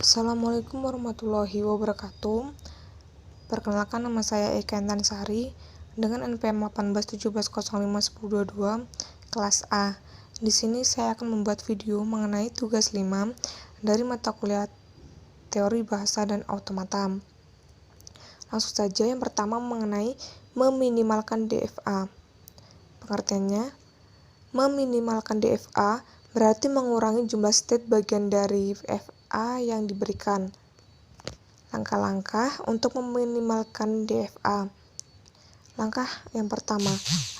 Assalamualaikum warahmatullahi wabarakatuh. Perkenalkan, nama saya Eka Intansari dengan NPM 1817051022 kelas A. Di sini saya akan membuat video mengenai tugas 5 dari mata kuliah Teori Bahasa dan Automata. Langsung saja, yang pertama mengenai meminimalkan DFA. Pengertiannya, meminimalkan DFA berarti mengurangi jumlah state bagian dari FA yang diberikan. Langkah-langkah untuk meminimalkan DFA. Langkah yang pertama,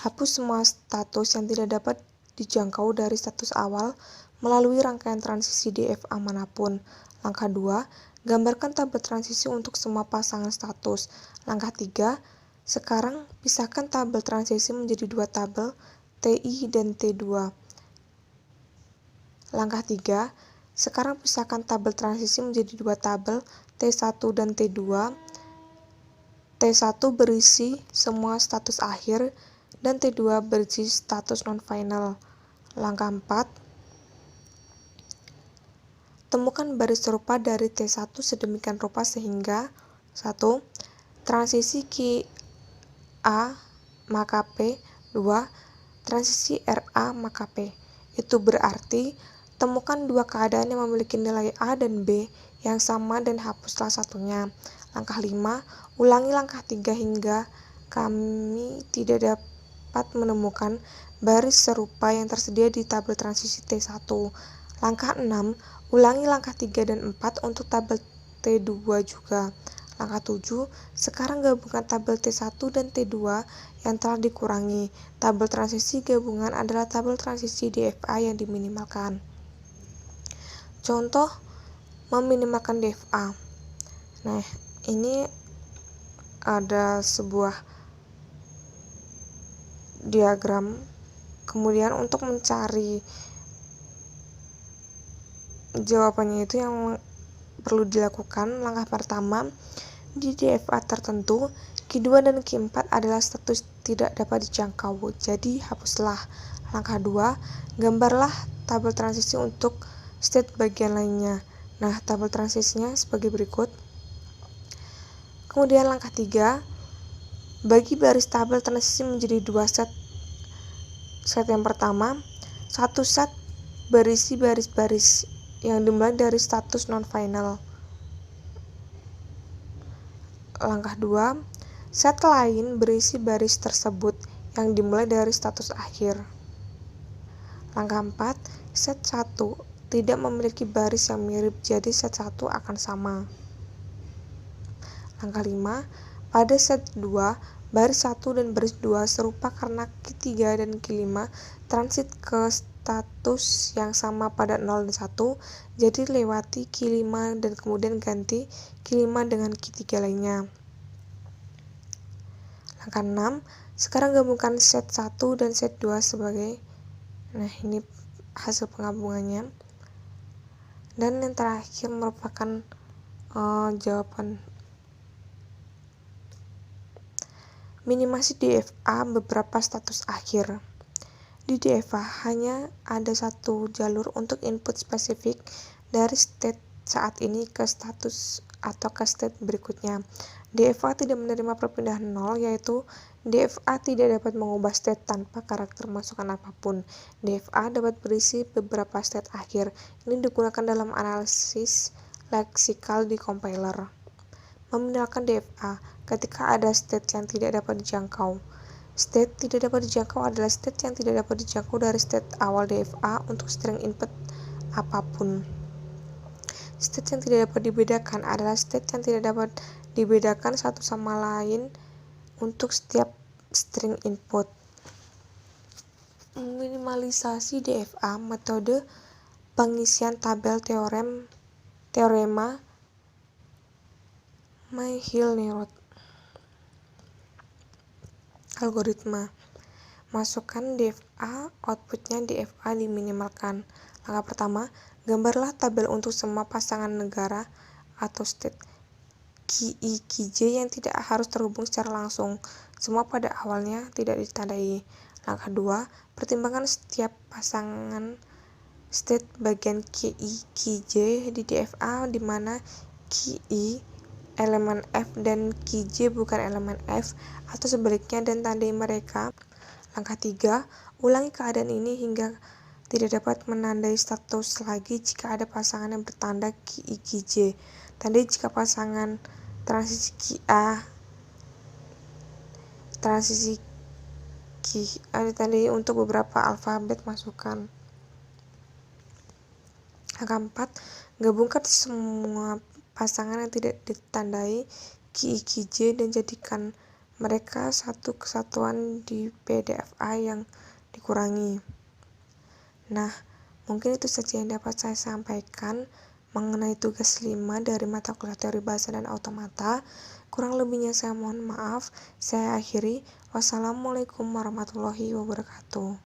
hapus semua status yang tidak dapat dijangkau dari status awal melalui rangkaian transisi DFA manapun. Langkah 2, gambarkan tabel transisi untuk semua pasangan status. Langkah 3, sekarang pisahkan tabel transisi menjadi dua tabel, TI dan T2. Langkah 3, sekarang pisahkan tabel transisi menjadi dua tabel, T1 dan T2. T1 berisi semua status akhir dan T2 berisi status non-final. Langkah 4, temukan baris serupa dari T1 sedemikian rupa sehingga 1. Transisi QA maka P. 2. Transisi RA maka P. Itu berarti temukan dua keadaan yang memiliki nilai A dan B yang sama dan hapuslah satunya. Langkah 5, ulangi langkah 3 hingga kami tidak dapat menemukan baris serupa yang tersedia di tabel transisi T1. Langkah 6, ulangi langkah 3 dan 4 untuk tabel T2 juga. Langkah 7, sekarang gabungkan tabel T1 dan T2 yang telah dikurangi. Tabel transisi gabungan adalah tabel transisi DFA yang diminimalkan. Contoh meminimalkan DFA. Nah, ini ada sebuah diagram. Kemudian untuk mencari jawabannya itu yang perlu dilakukan, langkah pertama, di DFA tertentu Q2 dan Q4 adalah status tidak dapat dijangkau, jadi hapuslah. Langkah 2, gambarlah tabel transisi untuk state bagian lainnya. Nah, tabel transisinya sebagai berikut. Kemudian langkah 3, bagi baris tabel transisi menjadi dua set. Set yang pertama, satu set berisi baris-baris yang dimulai dari status non-final. Langkah 2, set lain berisi baris tersebut yang dimulai dari status akhir. Langkah 4, set 1 tidak memiliki baris yang mirip, jadi set 1 akan sama. Langkah 5, pada set 2, baris 1 dan baris 2 serupa karena Q3 dan Q5 transit ke status yang sama pada 0 dan 1, jadi lewati Q5 dan kemudian ganti Q5 dengan Q3 lainnya. Langkah 6, sekarang gabungkan set 1 dan set 2 sebagai, nah ini hasil penggabungannya. Dan yang terakhir merupakan jawaban. Minimasi DFA beberapa status akhir. Di DFA hanya ada satu jalur untuk input spesifik dari state saat ini ke status atau ke state berikutnya. DFA tidak menerima perpindahan nol, yaitu DFA tidak dapat mengubah state tanpa karakter masukan apapun. DFA dapat berisi beberapa state akhir. Ini digunakan dalam analisis leksikal di compiler. Meminimalkan DFA ketika ada state yang tidak dapat dijangkau. State tidak dapat dijangkau adalah state yang tidak dapat dijangkau dari state awal DFA untuk string input apapun. State yang tidak dapat dibedakan adalah state yang tidak dapat dibedakan satu sama lain untuk setiap string input. Minimalisasi DFA, metode pengisian tabel teorema May-Hill-Néron. Algoritma. Masukkan DFA, outputnya DFA diminimalkan. Langkah pertama, gambarlah tabel untuk semua pasangan negara atau state QI, QJ yang tidak harus terhubung secara langsung. Semua pada awalnya tidak ditandai. Langkah 2, pertimbangkan setiap pasangan state bagian KI, KJ di DFA di mana KI elemen F dan KJ bukan elemen F atau sebaliknya dan tandai mereka. Langkah 3, ulangi keadaan ini hingga tidak dapat menandai status lagi jika ada pasangan yang bertanda KI, KJ. Tandai jika pasangan transisi KA transisi ada tandai untuk beberapa alfabet masukkan. Angka 4, gabungkan semua pasangan yang tidak ditandai KI, KJ dan jadikan mereka satu kesatuan di PDFA yang dikurangi. Nah, mungkin itu saja yang dapat saya sampaikan mengenai tugas 5 dari mata kuliah teori bahasa dan automata. Kurang lebihnya saya mohon maaf. Saya akhiri. Wassalamualaikum warahmatullahi wabarakatuh.